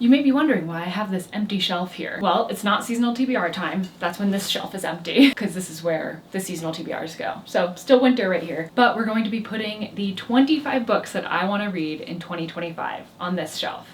You may be wondering why I have this empty shelf here. Well, it's not seasonal TBR time. That's when this shelf is empty, because this is where the seasonal TBRs go. So still winter right here, but we're going to be putting the 25 books that I want to read in 2025 on this shelf.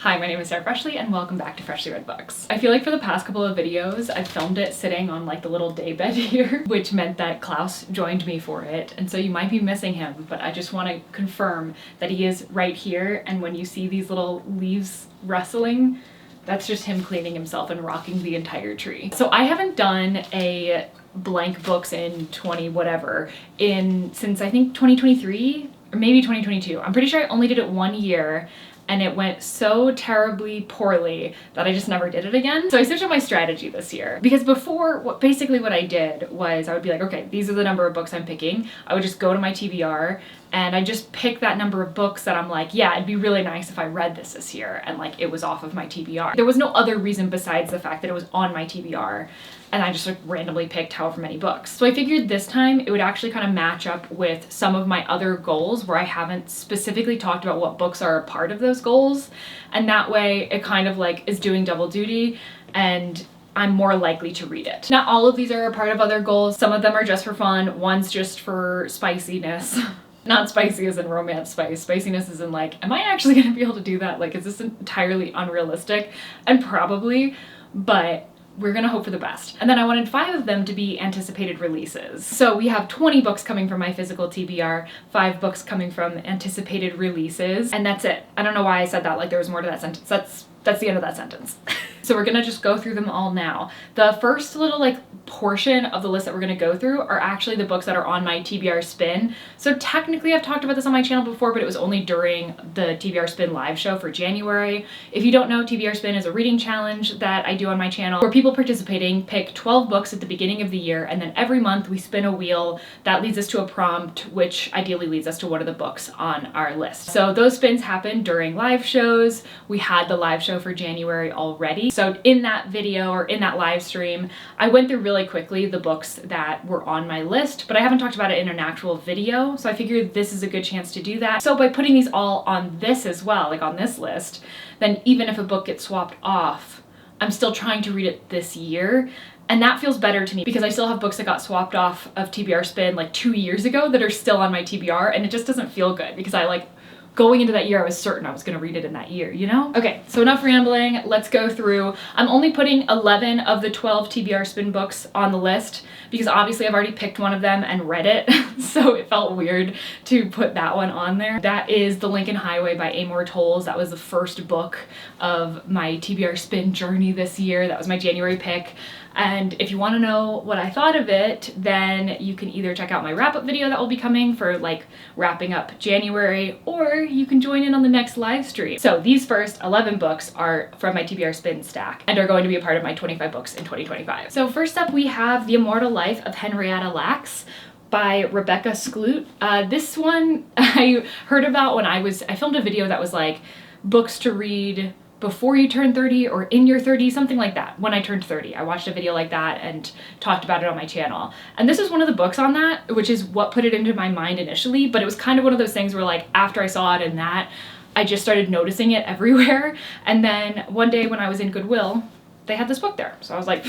Hi, my name is Sarah Freshly and welcome back to Freshly Read Books. I feel like for the past couple of videos, I've filmed it sitting on like the little daybed here, which meant that Klaus joined me for it. And so you might be missing him, but I just want to confirm that he is right here. And when you see these little leaves rustling, that's just him cleaning himself and rocking the entire tree. So I haven't done a blank books in 20 whatever since I think 2023 or maybe 2022. I'm pretty sure I only did it 1 year. And it went so terribly poorly that I just never did it again. So I switched up my strategy this year. Because before, basically what I did was I would be like, okay, these are the number of books I'm picking. I would just go to my TBR and I just pick that number of books that I'm like, yeah, it'd be really nice if I read this year. And like, it was off of my TBR. There was no other reason besides the fact that it was on my TBR. And I just like randomly picked however many books. So I figured this time it would actually kind of match up with some of my other goals where I haven't specifically talked about what books are a part of those goals. And that way it kind of like is doing double duty and I'm more likely to read it. Not all of these are a part of other goals. Some of them are just for fun. One's just for spiciness. Not spicy as in romance spice. Spiciness is in like, am I actually gonna be able to do that? Like, is this entirely unrealistic? And probably, but we're gonna hope for the best. And then I wanted 5 of them to be anticipated releases. So we have 20 books coming from my physical TBR, 5 books coming from anticipated releases, and that's it. I don't know why I said that like there was more to that sentence. That's the end of that sentence. So we're gonna just go through them all now. The first little like portion of the list that we're gonna go through are actually the books that are on my TBR Spin. So technically I've talked about this on my channel before, but it was only during the TBR Spin live show for January. If you don't know, TBR Spin is a reading challenge that I do on my channel where people participating pick 12 books at the beginning of the year, and then every month we spin a wheel that leads us to a prompt, which ideally leads us to one of the books on our list. So those spins happen during live shows. We had the live show for January already. So in that video or in that live stream, I went through really quickly the books that were on my list, but I haven't talked about it in an actual video. So I figured this is a good chance to do that. So by putting these all on this as well, like on this list, then even if a book gets swapped off, I'm still trying to read it this year. And that feels better to me because I still have books that got swapped off of TBR Spin like 2 years ago that are still on my TBR, and it just doesn't feel good because I like going into that year, I was certain I was gonna read it in that year, you know? Okay, so enough rambling, let's go through. I'm only putting 11 of the 12 TBR Spin books on the list because obviously I've already picked one of them and read it, so it felt weird to put that one on there. That is The Lincoln Highway by Amor Towles. That was the first book of my TBR Spin journey this year. That was my January pick. And if you want to know what I thought of it, then you can either check out my wrap-up video that will be coming for like wrapping up January, or you can join in on the next live stream. So these first 11 books are from my TBR Spin stack and are going to be a part of my 25 books in 2025. So first up we have The Immortal Life of Henrietta Lacks by Rebecca Skloot. This one I heard about when I filmed a video that was like books to read before you turn 30 or in your 30s, something like that. When I turned 30, I watched a video like that and talked about it on my channel. And this is one of the books on that, which is what put it into my mind initially, but it was kind of one of those things where like after I saw it in that, I just started noticing it everywhere. And then one day when I was in Goodwill, they had this book there. So I was like,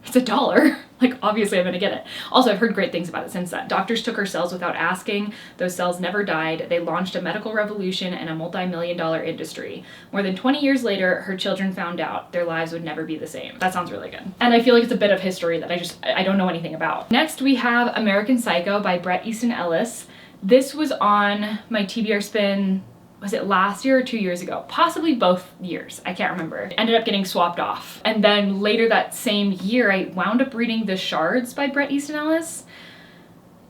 it's $1. Like, obviously I'm gonna get it. Also, I've heard great things about it since then. Doctors took her cells without asking. Those cells never died. They launched a medical revolution and a multi-million-dollar industry. More than 20 years later, her children found out their lives would never be the same. That sounds really good. And I feel like it's a bit of history that I don't know anything about. Next, we have American Psycho by Bret Easton Ellis. This was on my TBR Spin, was it last year or 2 years ago? Possibly both years, I can't remember. It ended up getting swapped off. And then later that same year, I wound up reading The Shards by Bret Easton Ellis.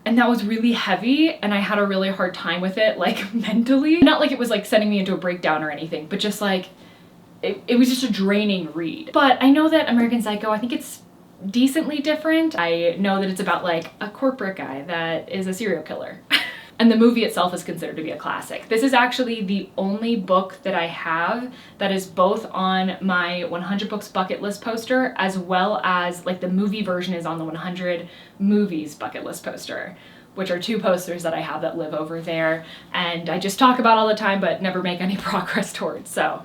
And that was really heavy and I had a really hard time with it, like mentally. Not like it was like sending me into a breakdown or anything, but just like, it was just a draining read. But I know that American Psycho, I think it's decently different. I know that it's about like a corporate guy that is a serial killer. And the movie itself is considered to be a classic. This is actually the only book that I have that is both on my 100 books bucket list poster, as well as like the movie version is on the 100 movies bucket list poster, which are 2 posters that I have that live over there. And I just talk about all the time, but never make any progress towards. So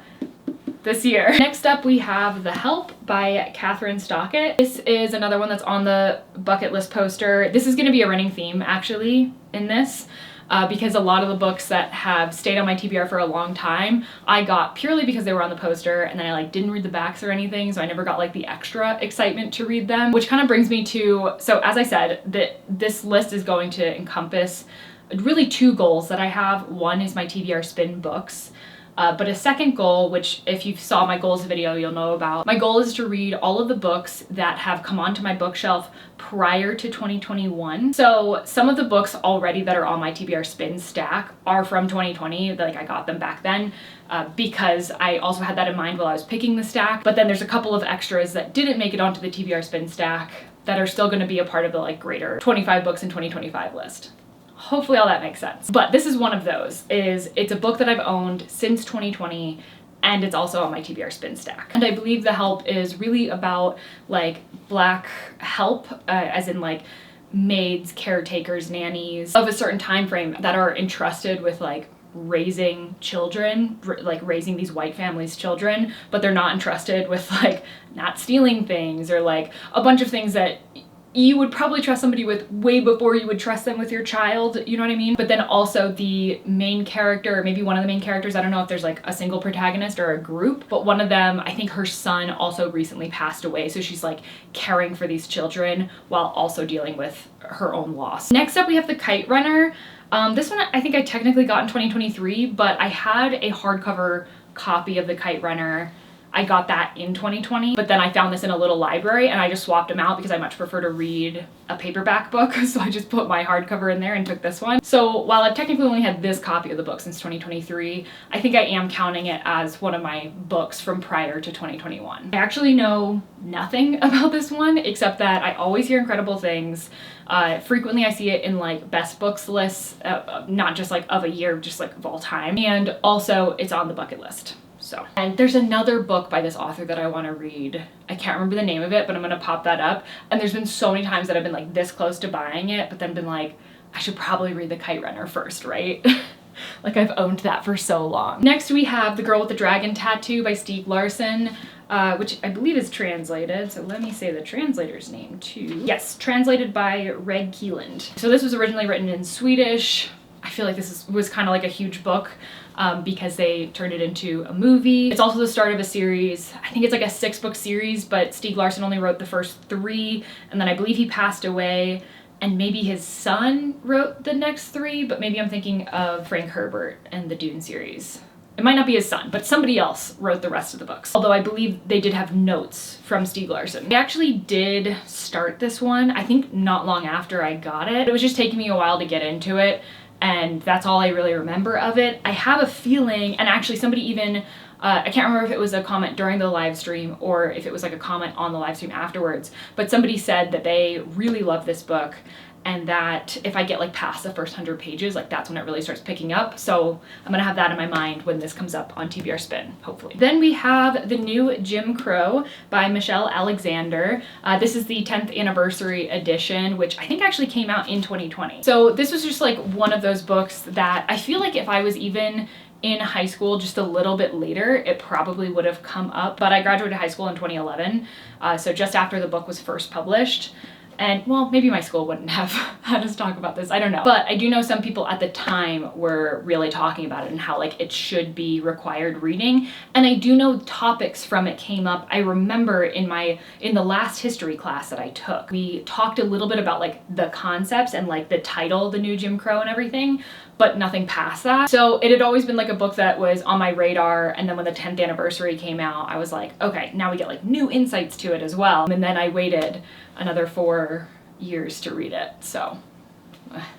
this year. Next up, we have The Help by Catherine Stockett. This is another one that's on the bucket list poster. This is going to be a running theme, actually, in this. Because a lot of the books that have stayed on my TBR for a long time, I got purely because they were on the poster, and then I like didn't read the backs or anything, so I never got like the extra excitement to read them, which kind of brings me to, so as I said, this list is going to encompass really two goals that I have. One is my TBR Spin Books, but a second goal, which if you saw my goals video, you'll know about. My goal is to read all of the books that have come onto my bookshelf prior to 2021. So some of the books already that are on my TBR Spin stack are from 2020, like I got them back then, because I also had that in mind while I was picking the stack. But then there's a couple of extras that didn't make it onto the TBR Spin stack that are still gonna be a part of the like greater 25 books in 2025 list. Hopefully all that makes sense. But this is one of those. It's a book that I've owned since 2020, and it's also on my TBR Spin stack. And I believe The Help is really about like Black help, as in like maids, caretakers, nannies of a certain time frame that are entrusted with like raising children, like raising these white families' children, but they're not entrusted with like not stealing things or like a bunch of things that you would probably trust somebody with way before you would trust them with your child, you know what I mean? But then also the main character, or maybe one of the main characters, I don't know if there's like a single protagonist or a group, but one of them, I think her son also recently passed away, so she's like caring for these children while also dealing with her own loss. Next up, we have The Kite Runner. This one I think I technically got in 2023, but I had a hardcover copy of The Kite Runner. I got that in 2020, but then I found this in a little library and I just swapped them out because I much prefer to read a paperback book, so I just put my hardcover in there and took this one. So while I've technically only had this copy of the book since 2023, I think I am counting it as one of my books from prior to 2021. I actually know nothing about this one except that I always hear incredible things. Frequently I see it in like best books lists, not just like of a year, just like of all time. And also it's on the bucket list. So, and there's another book by this author that I want to read. I can't remember the name of it, but I'm going to pop that up. And there's been so many times that I've been like this close to buying it, but then been like, I should probably read The Kite Runner first, right? Like I've owned that for so long. Next we have The Girl with the Dragon Tattoo by Stieg Larsson, which I believe is translated. So let me say the translator's name too. Yes, translated by Reg Keeland. So this was originally written in Swedish. I feel like this was kind of like a huge book because they turned it into a movie. It's also the start of a series. I think it's like a 6-book series, but Stieg Larsson only wrote the first 3, and then I believe he passed away, and maybe his son wrote the next 3, but maybe I'm thinking of Frank Herbert and the Dune series. It might not be his son, but somebody else wrote the rest of the books. Although I believe they did have notes from Stieg Larsson. I actually did start this one, I think not long after I got it. It was just taking me a while to get into it, and that's all I really remember of it. I have a feeling, and actually somebody even, I can't remember if it was a comment during the live stream or if it was like a comment on the live stream afterwards, but somebody said that they really love this book and that if I get like past the first 100 pages, like that's when it really starts picking up. So I'm gonna have that in my mind when this comes up on TBR Spin, hopefully. Then we have The New Jim Crow by Michelle Alexander. This is the 10th anniversary edition, which I think actually came out in 2020. So this was just like one of those books that I feel like if I was even in high school just a little bit later, it probably would have come up, but I graduated high school in 2011, so just after the book was first published. And well, maybe my school wouldn't have had us talk about this, I don't know. But I do know some people at the time were really talking about it and how like it should be required reading. And I do know topics from it came up. I remember in the last history class that I took, we talked a little bit about like the concepts and like the title, The New Jim Crow and everything, but nothing past that. So it had always been like a book that was on my radar, and then when the 10th anniversary came out, I was like, okay, now we get like new insights to it as well. And then I waited another 4 years to read it, so.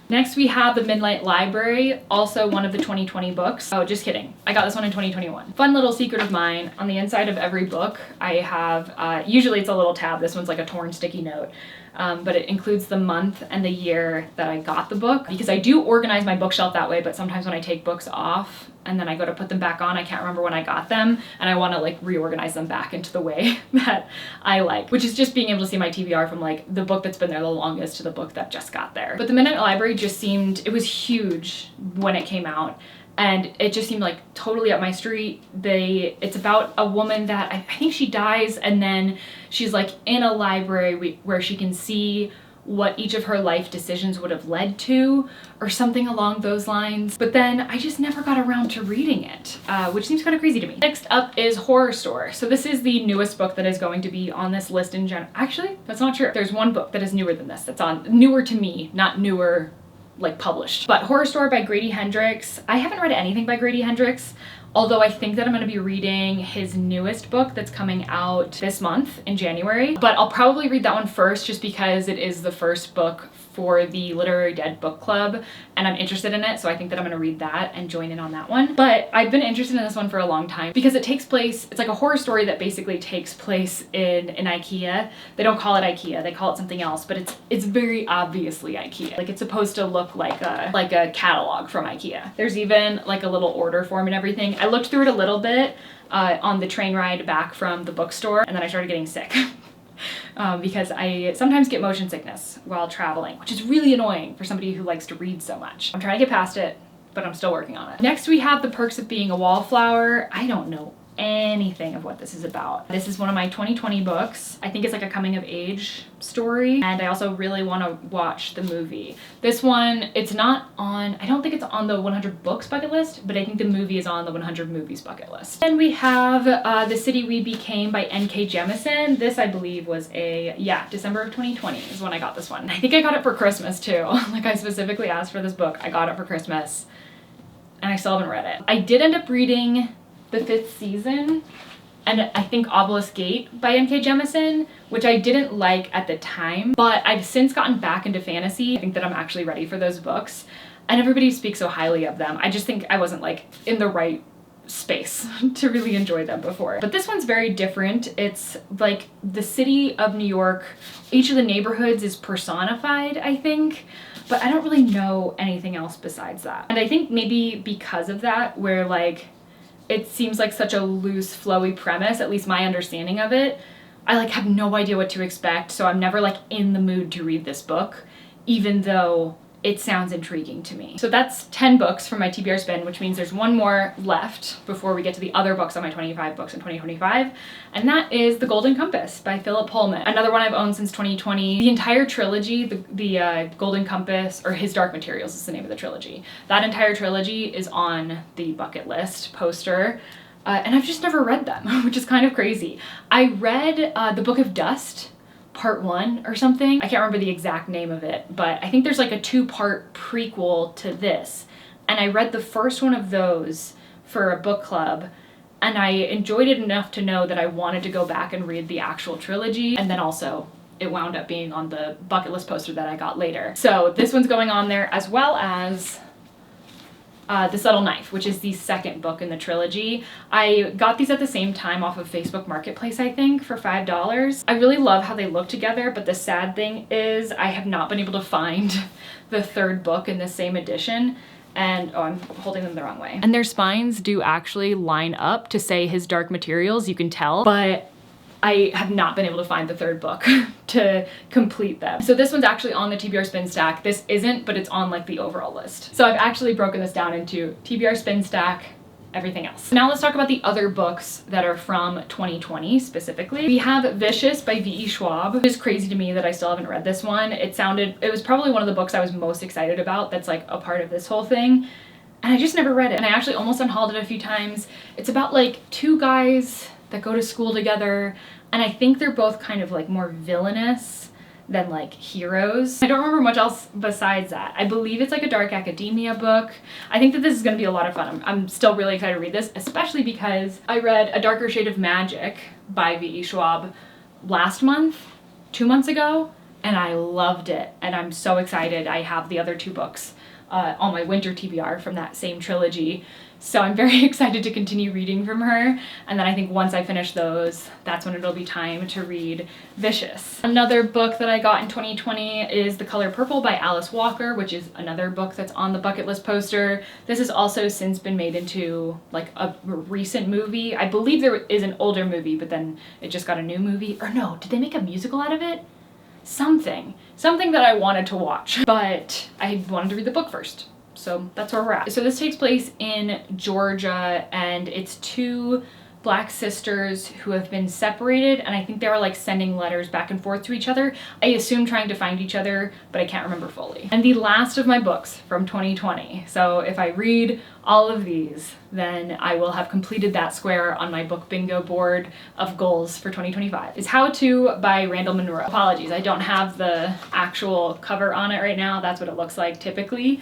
Next we have The Midnight Library, also one of the 2020 books. Oh, just kidding. I got this one in 2021. Fun little secret of mine, on the inside of every book I have, usually it's a little tab, this one's like a torn sticky note, but it includes the month and the year that I got the book, because I do organize my bookshelf that way, but sometimes when I take books off and then I go to put them back on, I can't remember when I got them, and I want to like reorganize them back into the way that I like, which is just being able to see my TBR from like the book that's been there the longest to the book that just got there. But The Midnight Library just seemed, it was huge when it came out, and it just seemed like totally up my street. It's about a woman that I think she dies, and then she's like in a library where she can see what each of her life decisions would have led to, or something along those lines. But then I just never got around to reading it, which seems kind of crazy to me. Next up is Horror Store. So this is the newest book that is going to be on this list in general. Actually, that's not true. There's one book that is newer than this, that's on, newer to me, not newer like published. But Horror Store by Grady Hendrix. I haven't read anything by Grady Hendrix, although I think that I'm going to be reading his newest book that's coming out this month in January. But I'll probably read that one first just because it is the first book for the Literary Dead book club and I'm interested in it, so I think that I'm gonna read that and join in on that one. But I've been interested in this one for a long time because it takes place, it's like a horror story that basically takes place in IKEA. They don't call it IKEA, they call it something else, but it's very obviously IKEA. Like it's supposed to look like a catalog from IKEA. There's even like a little order form and everything. I looked through it a little bit on the train ride back from the bookstore, and then I started getting sick. Because I sometimes get motion sickness while traveling, which is really annoying for somebody who likes to read so much. I'm trying to get past it, but I'm still working on it. Next we have The Perks of Being a Wallflower. I don't know anything of what this is about. This is one of my 2020 books. I think it's like a coming of age story, and I also really want to watch the movie. This one, it's not on, I don't think it's on the 100 books bucket list, but I think the movie is on the 100 movies bucket list. Then we have The City We Became by N.K. Jemisin. This I believe was December of 2020 is when I got this one. I think I got it for Christmas too. Like I specifically asked for this book. I got it for Christmas and I still haven't read it. I did end up reading the 5th season, and I think Obelisk Gate by N.K. Jemisin, which I didn't like at the time, but I've since gotten back into fantasy. I think that I'm actually ready for those books, and everybody speaks so highly of them. I just think I wasn't like in the right space to really enjoy them before. But this one's very different. It's like the city of New York. Each of the neighborhoods is personified, I think, but I don't really know anything else besides that. And I think maybe because of that, where like it seems like such a loose, flowy premise, at least my understanding of it, I like have no idea what to expect, so I'm never like in the mood to read this book, even though it sounds intriguing to me. So that's 10 books from my TBR Spin, which means there's one more left before we get to the other books on my 25 books in 2025, and that is The Golden Compass by Philip Pullman. Another one I've owned since 2020. The entire trilogy, the Golden Compass, or His Dark Materials is the name of the trilogy. That entire trilogy is on the bucket list poster, and I've just never read them, which is kind of crazy. I read The Book of Dust, Part 1 or something. I can't remember the exact name of it, but I think there's like a 2-part prequel to this. And I read the first one of those for a book club, and I enjoyed it enough to know that I wanted to go back and read the actual trilogy. And then also it wound up being on the bucket list poster that I got later. So this one's going on there, as well as The Subtle Knife, which is the second book in the trilogy. I got these at the same time off of Facebook Marketplace, I think, for $5. I really love how they look together, but the sad thing is I have not been able to find the third book in the same edition. And oh, I'm holding them the wrong way. And their spines do actually line up to say His Dark Materials, you can tell, but I have not been able to find the third book to complete them. So this one's actually on the TBR Spin stack. This isn't, but it's on like the overall list. So I've actually broken this down into TBR Spin stack, everything else. Now let's talk about the other books that are from 2020 specifically. We have Vicious by V.E. Schwab. It is crazy to me that I still haven't read this one. It was probably one of the books I was most excited about that's like a part of this whole thing. And I just never read it. And I actually almost unhauled it a few times. It's about like 2 guys that go to school together, and I think they're both kind of like more villainous than like heroes. I don't remember much else besides that. I believe it's like a dark academia book. I think that this is going to be a lot of fun. I'm still really excited to read this, especially because I read A Darker Shade of Magic by V.E. Schwab last month, 2 months ago, and I loved it, and I'm so excited. I have the other 2 books on my winter TBR from that same trilogy. So I'm very excited to continue reading from her, and then I think once I finish those, that's when it'll be time to read Vicious. Another book that I got in 2020 is The Color Purple by Alice Walker, which is another book that's on the bucket list poster. This has also since been made into like a recent movie. I believe there is an older movie, but then it just got a new movie. Or no, did they make a musical out of it? Something that I wanted to watch, but I wanted to read the book first. So that's where we're at. So this takes place in Georgia, and it's two Black sisters who have been separated, and I think they were like sending letters back and forth to each other. I assume trying to find each other, but I can't remember fully. And the last of my books from 2020. So if I read all of these, then I will have completed that square on my book bingo board of goals for 2025. Is How To by Randall Munroe. Apologies, I don't have the actual cover on it right now. That's what it looks like typically,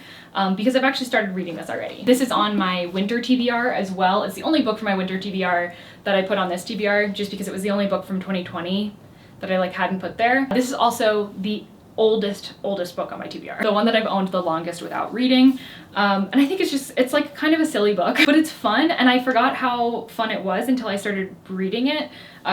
because I've actually started reading this already. This is on my winter TBR as well. It's the only book for my winter TBR that I put on this TBR, just because it was the only book from 2020 that I like hadn't put there. This is also the oldest book on my TBR. The one that I've owned the longest without reading. And I think it's like kind of a silly book, but it's fun, and I forgot how fun it was until I started reading it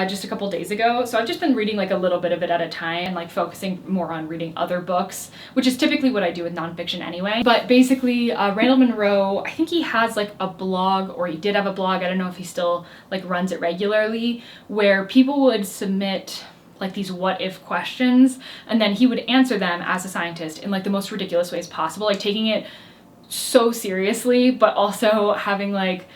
just a couple days ago. So I've just been reading like a little bit of it at a time and like focusing more on reading other books, which is typically what I do with nonfiction anyway. But basically, Randall Munroe, I think he has like a blog, or he did have a blog, I don't know if he still like runs it regularly, where people would submit like these what if questions, and then he would answer them as a scientist in like the most ridiculous ways possible, like taking it so seriously, but also having like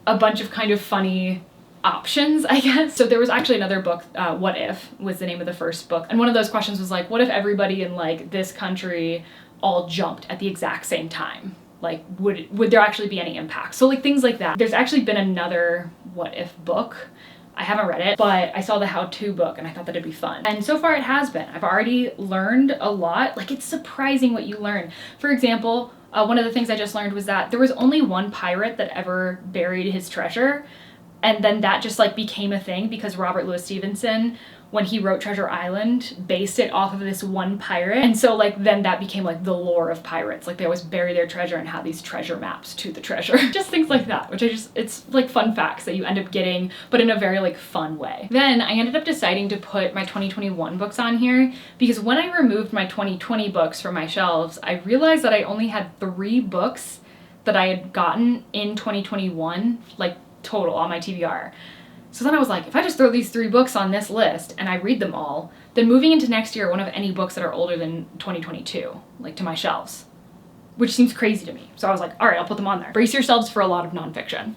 a bunch of kind of funny options, I guess. So there was actually another book, What If was the name of the first book, and one of those questions was like, what if everybody in like this country all jumped at the exact same time? Like, would there actually be any impact? So like things like that. There's actually been another What If book. I haven't read it, but I saw the how-to book and I thought that it'd be fun. And so far it has been. I've already learned a lot. Like, it's surprising what you learn. For example, one of the things I just learned was that there was only one pirate that ever buried his treasure. And then that just like became a thing because Robert Louis Stevenson, when he wrote Treasure Island, based it off of this one pirate. And so like then that became like the lore of pirates. Like they always bury their treasure and have these treasure maps to the treasure. Just things like that, which it's like fun facts that you end up getting, but in a very like fun way. Then I ended up deciding to put my 2021 books on here because when I removed my 2020 books from my shelves, I realized that I only had 3 books that I had gotten in 2021, like total on my TBR. So then I was like, if I just throw these 3 books on this list and I read them all, then moving into next year, I won't have any books that are older than 2022, like to my shelves, which seems crazy to me. So I was like, all right, I'll put them on there. Brace yourselves for a lot of nonfiction.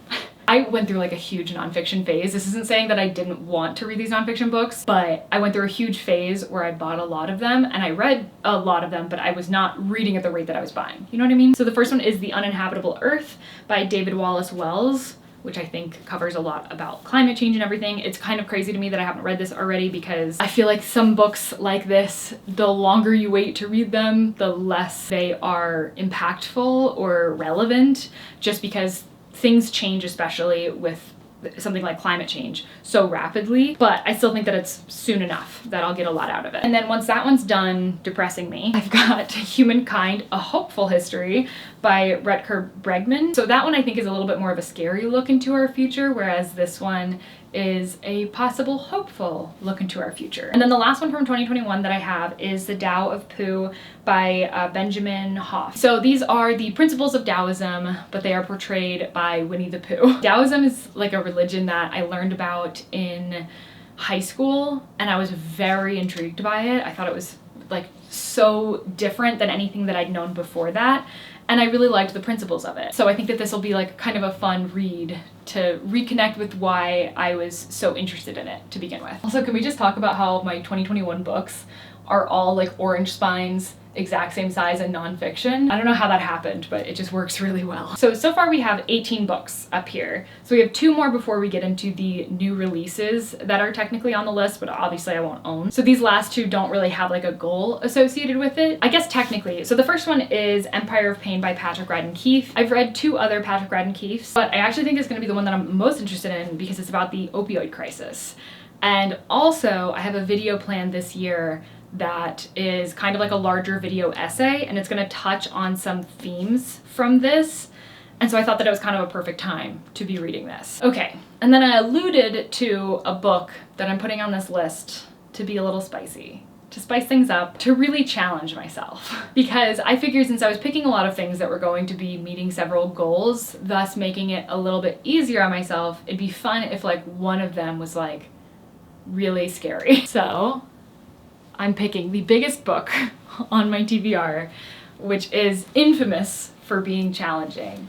I went through like a huge nonfiction phase. This isn't saying that I didn't want to read these nonfiction books, but I went through a huge phase where I bought a lot of them and I read a lot of them, but I was not reading at the rate that I was buying. You know what I mean? So the first one is The Uninhabitable Earth by David Wallace Wells, which I think covers a lot about climate change and everything. It's kind of crazy to me that I haven't read this already because I feel like some books like this, the longer you wait to read them, the less they are impactful or relevant, just because things change, especially with something like climate change, so rapidly. But I still think that it's soon enough that I'll get a lot out of it. And then once that one's done depressing me, I've got Humankind, A Hopeful History by Rutger Bregman. So that one I think is a little bit more of a scary look into our future, whereas this one is a possible hopeful look into our future. And then the last one from 2021 that I have is The Tao of Pooh by Benjamin Hoff. So these are the principles of Taoism, but they are portrayed by Winnie the Pooh. Taoism is like a religion that I learned about in high school, and I was very intrigued by it. I thought it was like so different than anything that I'd known before that. And I really liked the principles of it. So I think that this will be like kind of a fun read to reconnect with why I was so interested in it to begin with. Also, can we just talk about how my 2021 books are all like orange spines, exact same size, and nonfiction? I don't know how that happened, but it just works really well. So far we have 18 books up here. So we have 2 more before we get into the new releases that are technically on the list, but obviously I won't own. So these last 2 don't really have like a goal associated with it, I guess technically. So the first one is Empire of Pain by Patrick Radden Keefe. I've read 2 other Patrick Radden Keefes, but I actually think it's gonna be the one that I'm most interested in because it's about the opioid crisis. And also I have a video planned this year that is kind of like a larger video essay, and it's going to touch on some themes from this. And so I thought that it was kind of a perfect time to be reading this. Okay, and then I alluded to a book that I'm putting on this list to be a little spicy, to spice things up, to really challenge myself. Because I figured since I was picking a lot of things that were going to be meeting several goals, thus making it a little bit easier on myself, it'd be fun if like one of them was like really scary. So I'm picking the biggest book on my TBR, which is infamous for being challenging,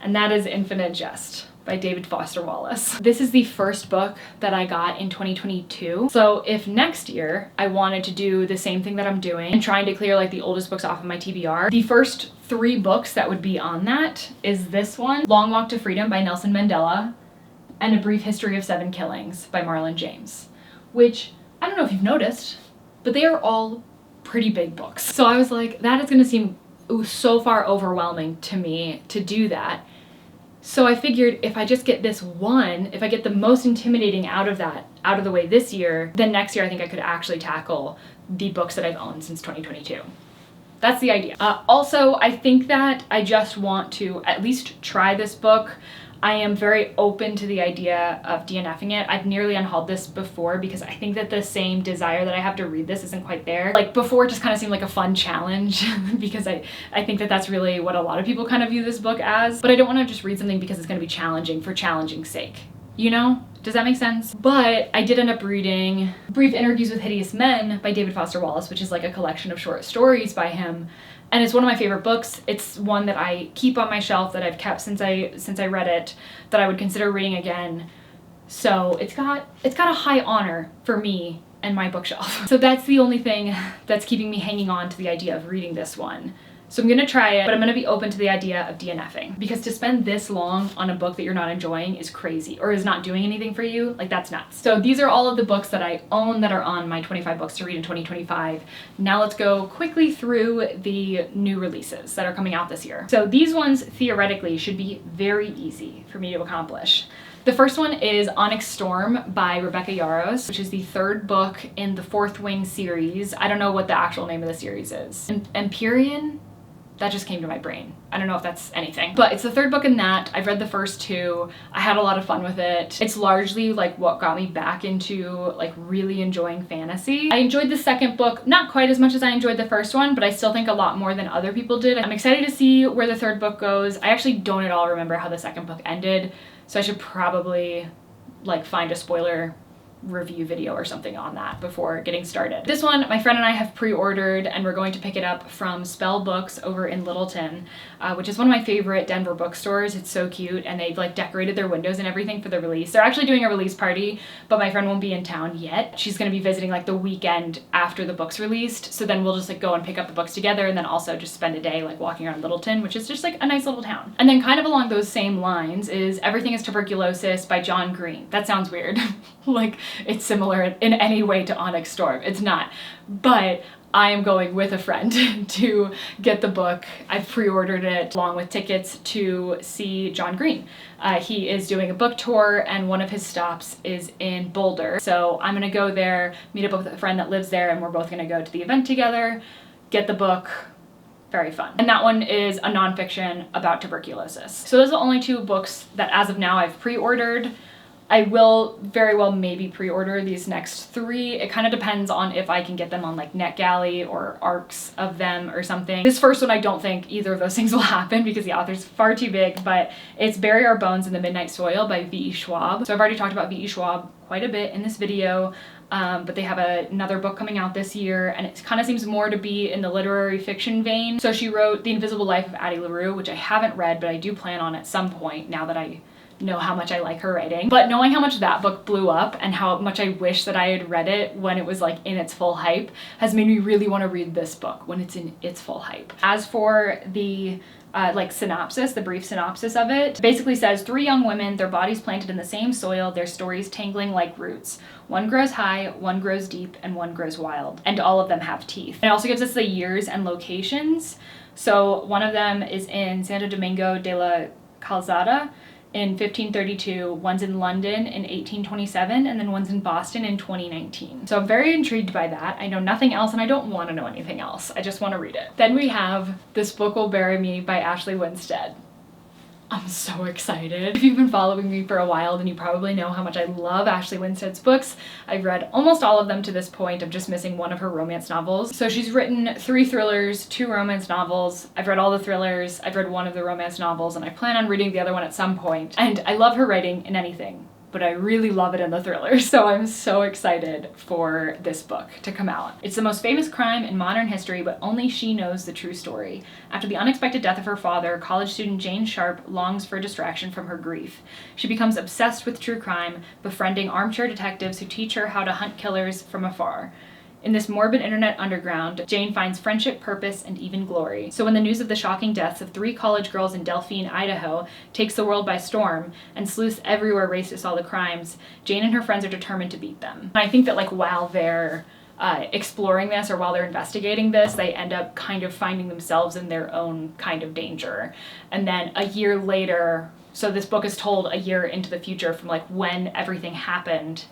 and that is Infinite Jest by David Foster Wallace. This is the first book that I got in 2022. So if next year I wanted to do the same thing that I'm doing and trying to clear like the oldest books off of my TBR, the first 3 books that would be on that is this one, Long Walk to Freedom by Nelson Mandela, and A Brief History of 7 Killings by Marlon James, which I don't know if you've noticed, but they are all pretty big books. So I was like, that is gonna seem so far overwhelming to me to do that. So I figured if I just get this one, if I get the most intimidating out of the way this year, then next year I think I could actually tackle the books that I've owned since 2022. That's the idea. Also, I think that I just want to at least try this book. I am very open to the idea of DNFing it. I've nearly unhauled this before because I think that the same desire that I have to read this isn't quite there. Like before it just kind of seemed like a fun challenge because I think that that's really what a lot of people kind of view this book as. But I don't want to just read something because it's going to be challenging for challenging's sake. You know? Does that make sense? But I did end up reading Brief Interviews with Hideous Men by David Foster Wallace, which is like a collection of short stories by him. And it's one of my favorite books. It's one that I keep on my shelf, that I've kept since I read it, that I would consider reading again. So it's got a high honor for me and my bookshelf. So that's the only thing that's keeping me hanging on to the idea of reading this one. So I'm gonna try it, but I'm gonna be open to the idea of DNFing, because to spend this long on a book that you're not enjoying is crazy, or is not doing anything for you. Like, that's nuts. So these are all of the books that I own that are on my 25 books to read in 2025. Now let's go quickly through the new releases that are coming out this year. So these ones theoretically should be very easy for me to accomplish. The first one is Onyx Storm by Rebecca Yarros, which is the 3rd book in the Fourth Wing series. I don't know what the actual name of the series is. Empyrean? That just came to my brain. I don't know if that's anything. But it's the 3rd book in that. I've read the first 2. I had a lot of fun with it. It's largely like what got me back into like really enjoying fantasy. I enjoyed the 2nd book, not quite as much as I enjoyed the first one, but I still think a lot more than other people did. I'm excited to see where the 3rd book goes. I actually don't at all remember how the 2nd book ended, so I should probably like find a spoiler review video or something on that before getting started. This one, my friend and I have pre-ordered, and we're going to pick it up from Spell Books over in Littleton, which is one of my favorite Denver bookstores. It's so cute, and they've like decorated their windows and everything for the release. They're actually doing a release party, but my friend won't be in town yet. She's gonna be visiting like the weekend after the book's released, so then we'll just like go and pick up the books together, and then also just spend a day like walking around Littleton, which is just like a nice little town. And then kind of along those same lines is Everything is Tuberculosis by John Green. That sounds weird. Like it's similar in any way to Onyx Storm. It's not, but I am going with a friend to get the book. I've pre-ordered it along with tickets to see John Green. He is doing a book tour, and one of his stops is in Boulder. So I'm gonna go there, meet up with a friend that lives there, and we're both gonna go to the event together, get the book. Very fun. And that one is a nonfiction about tuberculosis. So those are the only 2 books that as of now I've pre-ordered. I will very well maybe pre-order these next 3. It kind of depends on if I can get them on like NetGalley or ARCs of them or something. This first one, I don't think either of those things will happen because the author's far too big, but it's Bury Our Bones in the Midnight Soil by V.E. Schwab. So I've already talked about V.E. Schwab quite a bit in this video, but they have another book coming out this year, and it kind of seems more to be in the literary fiction vein. So she wrote The Invisible Life of Addie LaRue, which I haven't read, but I do plan on at some point now that I know how much I like her writing. But knowing how much that book blew up and how much I wish that I had read it when it was like in its full hype has made me really want to read this book when it's in its full hype. As for the like synopsis, the brief synopsis of it basically says 3 young women, their bodies planted in the same soil, their stories tangling like roots. One grows high, one grows deep, and one grows wild. And all of them have teeth. It also gives us the years and locations. So one of them is in Santo Domingo de la Calzada in 1532, one's in London in 1827, and then one's in Boston in 2019. So I'm very intrigued by that. I know nothing else, and I don't want to know anything else. I just want to read it. Then we have This Book Will Bury Me by Ashley Winstead. I'm so excited. If you've been following me for a while, then you probably know how much I love Ashley Winstead's books. I've read almost all of them to this point. I'm just missing one of her romance novels. So she's written 3 thrillers, 2 romance novels. I've read all the thrillers. I've read one of the romance novels, and I plan on reading the other one at some point. And I love her writing in anything but I really love it in the thrillers. So I'm so excited for this book to come out. It's the most famous crime in modern history, but only she knows the true story. After the unexpected death of her father, college student Jane Sharp longs for a distraction from her grief. She becomes obsessed with true crime, befriending armchair detectives who teach her how to hunt killers from afar. In this morbid internet underground, Jane finds friendship, purpose, and even glory. So when the news of the shocking deaths of 3 college girls in Delphine, Idaho, takes the world by storm, and sleuths everywhere race to solve the crimes, Jane and her friends are determined to beat them. And I think that like while they're exploring this, or while they're investigating this, they end up kind of finding themselves in their own kind of danger. And then a year later, so this book is told a year into the future from like when everything happened,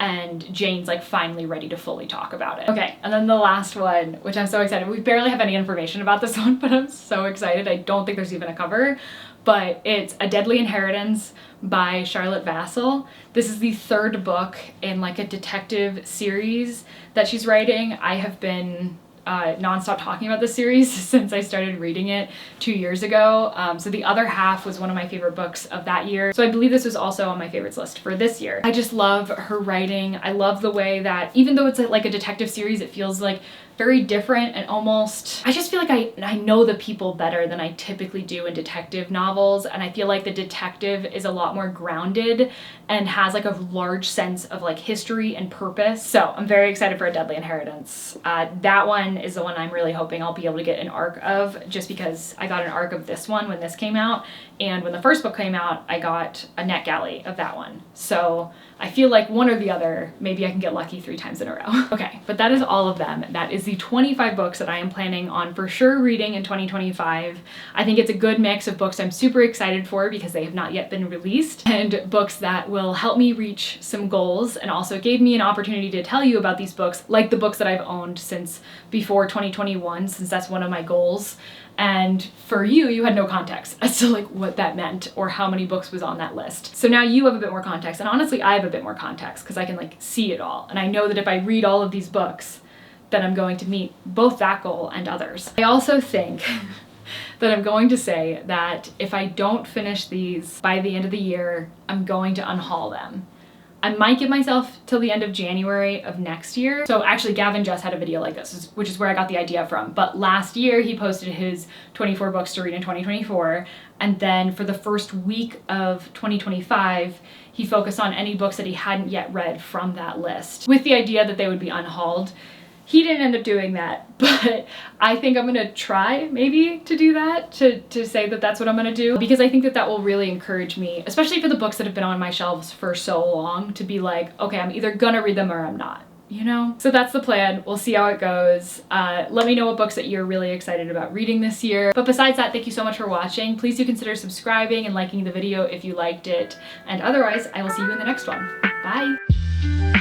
and Jane's like finally ready to fully talk about it. Okay, and then the last one, which I'm so excited. We barely have any information about this one, but I'm so excited. I don't think there's even a cover, but it's A Deadly Inheritance by Charlotte Vassell. This is the 3rd book in like a detective series that she's writing. I have been nonstop talking about this series since I started reading it 2 years ago. So the other half was one of my favorite books of that year. So I believe this was also on my favorites list for this year. I just love her writing. I love the way that even though it's like a detective series, it feels like very different and almost, I just feel like I know the people better than I typically do in detective novels, and I feel like the detective is a lot more grounded and has like a large sense of like history and purpose. So I'm very excited for A Deadly Inheritance. That one is the one I'm really hoping I'll be able to get an arc of, just because I got an arc of this one when this came out, and when the first book came out, I got a NetGalley of that one. So I feel like one or the other, maybe I can get lucky 3 times in a row. Okay, but that is all of them. That is the 25 books that I am planning on for sure reading in 2025. I think it's a good mix of books I'm super excited for because they have not yet been released, and books that will help me reach some goals, and also gave me an opportunity to tell you about these books, like the books that I've owned since before 2021, since that's one of my goals. And for you, you had no context as to like what that meant or how many books was on that list. So now you have a bit more context, and honestly, I have a bit more context because I can like see it all. And I know that if I read all of these books, then I'm going to meet both that goal and others. I also think that I'm going to say that if I don't finish these by the end of the year, I'm going to unhaul them. I might give myself till the end of January of next year. So actually Gavin just had a video like this, which is where I got the idea from. But last year he posted his 24 books to read in 2024. And then for the first week of 2025, he focused on any books that he hadn't yet read from that list, with the idea that they would be unhauled. He didn't end up doing that, but I think I'm gonna try maybe to do that, to say that that's what I'm gonna do, because I think that that will really encourage me, especially for the books that have been on my shelves for so long, to be like, okay, I'm either gonna read them or I'm not, you know? So that's the plan. We'll see how it goes. Let me know what books that you're really excited about reading this year. But besides that, thank you so much for watching. Please do consider subscribing and liking the video if you liked it. And otherwise, I will see you in the next one. Bye.